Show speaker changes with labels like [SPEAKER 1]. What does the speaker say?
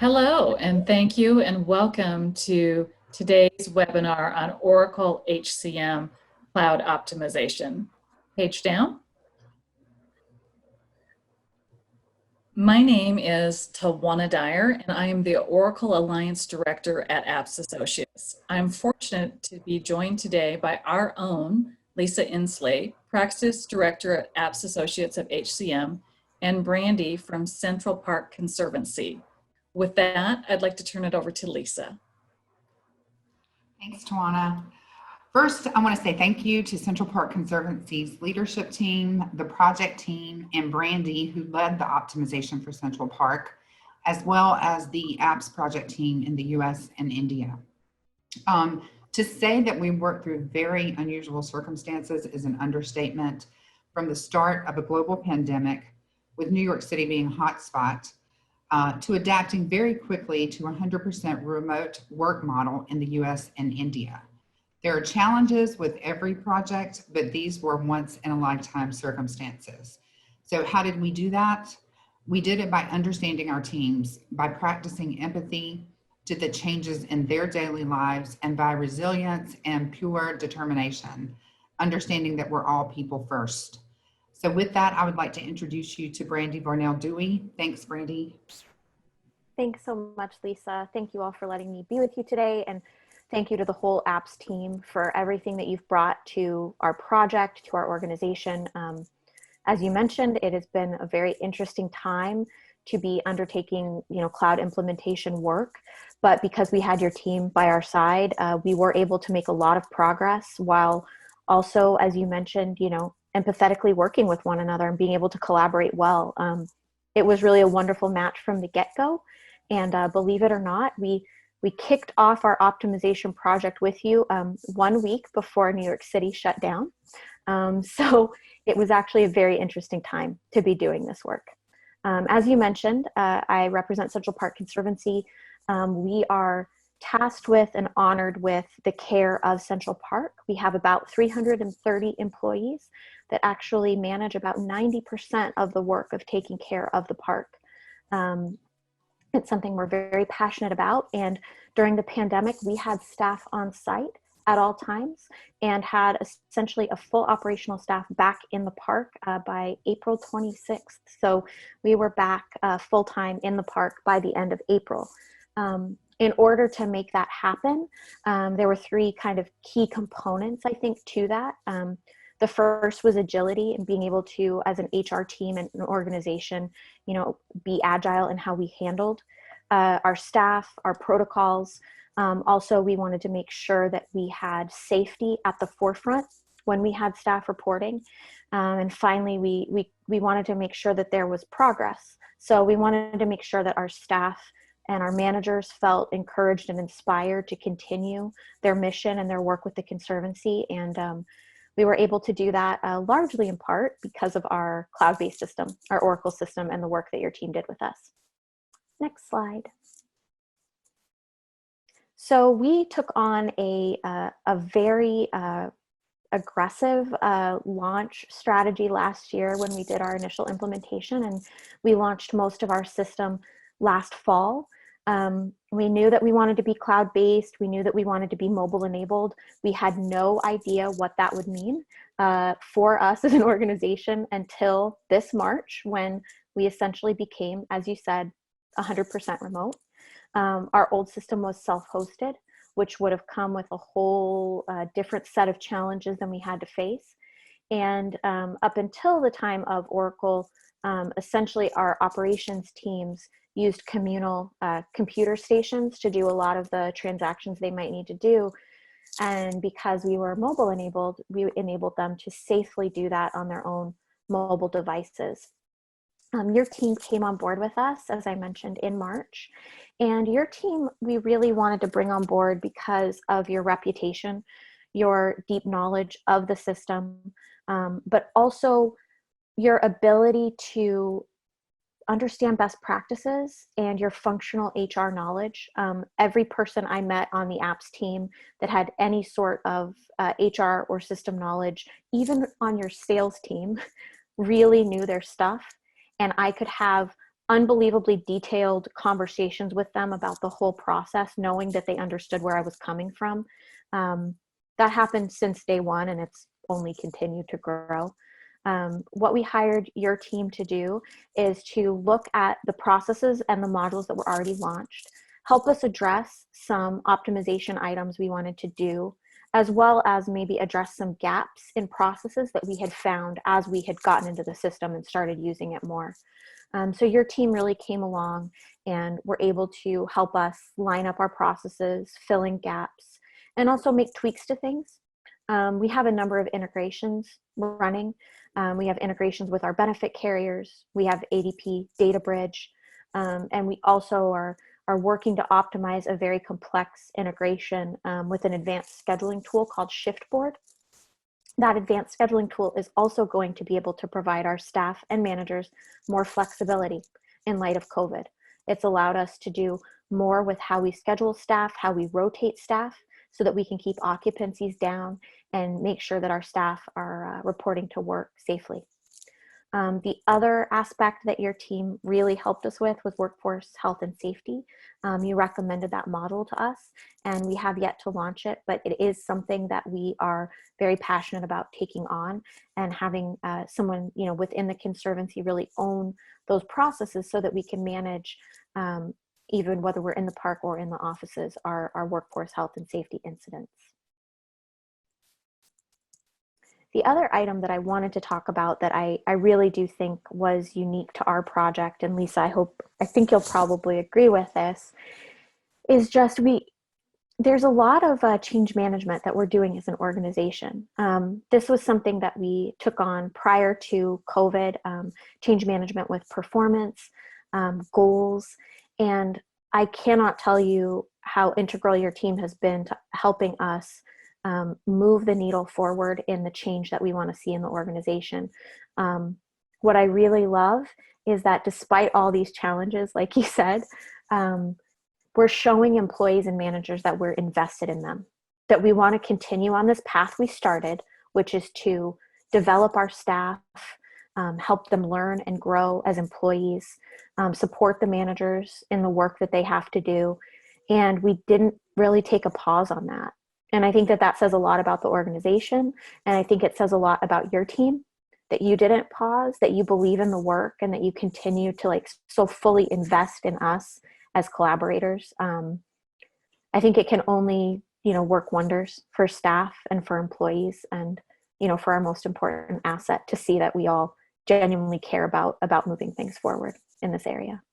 [SPEAKER 1] Hello, and thank you, and welcome to today's webinar on Oracle HCM Cloud Optimization. Page down. My name is Tawana Dyer, and I am the Oracle Alliance Director at Apps Associates. I'm fortunate to be joined today by our own Lisa Inslee, Practice Director at Apps Associates of HCM, and Brandi from Central Park Conservancy. With that, I'd like to turn it over to Lisa.
[SPEAKER 2] Thanks, Tawana. First, I want to say thank you to Central Park Conservancy's leadership team, the project team, and Brandi, who led the optimization for Central Park, as well as the apps project team in the US and India. To say that we worked through very unusual circumstances is an understatement. From the start of a global pandemic, with New York City being a hotspot, to adapting very quickly to a 100% remote work model in the US and India. There are challenges with every project, but these were once in a lifetime circumstances. So how did we do that? We did it by understanding our teams, by practicing empathy to the changes in their daily lives, and by resilience and pure determination, understanding that we're all people first. So with that, I would like to introduce you to Brandi Varnell Duy. Thanks, Brandi.
[SPEAKER 3] Thanks so much, Lisa. Thank you all for letting me be with you today. And thank you to the whole apps team for everything that you've brought to our project, to our organization. As you mentioned, it has been a very interesting time to be undertaking, cloud implementation work. But because we had your team by our side, we were able to make a lot of progress while also, as you mentioned, empathetically working with one another and being able to collaborate well. It was really a wonderful match from the get-go. And believe it or not, we kicked off our optimization project with you 1 week before New York City shut down. So it was actually a very interesting time to be doing this work. As you mentioned, I represent Central Park Conservancy. We are tasked with and honored with the care of Central Park. We have about 330 employees that actually manage about 90% of the work of taking care of the park. It's something we're very passionate about. And during the pandemic, we had staff on site at all times and had essentially a full operational staff back in the park by April 26th. So we were back full-time in the park by the end of April. In order to make that happen, there were three kind of key components, I think, to that. The first was agility and being able to, as an HR team and an organization, be agile in how we handled our staff, our protocols. Also, we wanted to make sure that we had safety at the forefront when we had staff reporting. And finally, we wanted to make sure that there was progress. So we wanted to make sure that our staff and our managers felt encouraged and inspired to continue their mission and their work with the Conservancy. And we were able to do that largely in part because of our cloud-based system, our Oracle system, and the work that your team did with us. Next slide. So we took on a very aggressive launch strategy last year when we did our initial implementation, and we launched most of our system last fall. We knew that we wanted to be cloud-based. We knew that we wanted to be mobile-enabled. We had no idea what that would mean for us as an organization until this March, when we essentially became, as you said, 100% remote. Our old system was self-hosted, which would have come with a whole different set of challenges than we had to face. And up until the time of Oracle, essentially our operations teams used communal computer stations to do a lot of the transactions they might need to do. And because we were mobile enabled, we enabled them to safely do that on their own mobile devices. Your team came on board with us, as I mentioned, in March. And your team, we really wanted to bring on board because of your reputation, your deep knowledge of the system, but also your ability to understand best practices and your functional HR knowledge. Every person I met on the apps team that had any sort of HR or system knowledge, even on your sales team, really knew their stuff. And I could have unbelievably detailed conversations with them about the whole process, knowing that they understood where I was coming from. That happened since day one, and it's only continued to grow. What we hired your team to do is to look at the processes and the modules that were already launched, help us address some optimization items we wanted to do, as well as maybe address some gaps in processes that we had found as we had gotten into the system and started using it more. So your team really came along and were able to help us line up our processes, fill in gaps, and also make tweaks to things. We have a number of integrations running. We have integrations with our benefit carriers. We have ADP Data Bridge, and we also are working to optimize a very complex integration with an advanced scheduling tool called Shiftboard. That advanced scheduling tool is also going to be able to provide our staff and managers more flexibility in light of COVID. It's allowed us to do more with how we schedule staff, how we rotate staff, so that we can keep occupancies down and make sure that our staff are reporting to work safely. The other aspect that your team really helped us with was workforce health and safety. You recommended that model to us, and we have yet to launch it, but it is something that we are very passionate about taking on and having someone, within the Conservancy really own those processes so that we can manage, even whether we're in the park or in the offices, our workforce health and safety incidents. The other item that I wanted to talk about that I really do think was unique to our project, and Lisa, I think you'll probably agree with this, is just there's a lot of change management that we're doing as an organization. This was something that we took on prior to COVID, change management with performance, goals, and I cannot tell you how integral your team has been to helping us move the needle forward in the change that we want to see in the organization. What I really love is that despite all these challenges, like you said, we're showing employees and managers that we're invested in them, that we want to continue on this path we started, which is to develop our staff, help them learn and grow as employees, support the managers in the work that they have to do. And we didn't really take a pause on that. And I think that says a lot about the organization. And I think it says a lot about your team, that you didn't pause, that you believe in the work, and that you continue to so fully invest in us as collaborators. I think it can only, work wonders for staff and for employees and, for our most important asset to see that we all genuinely care about moving things forward in this area.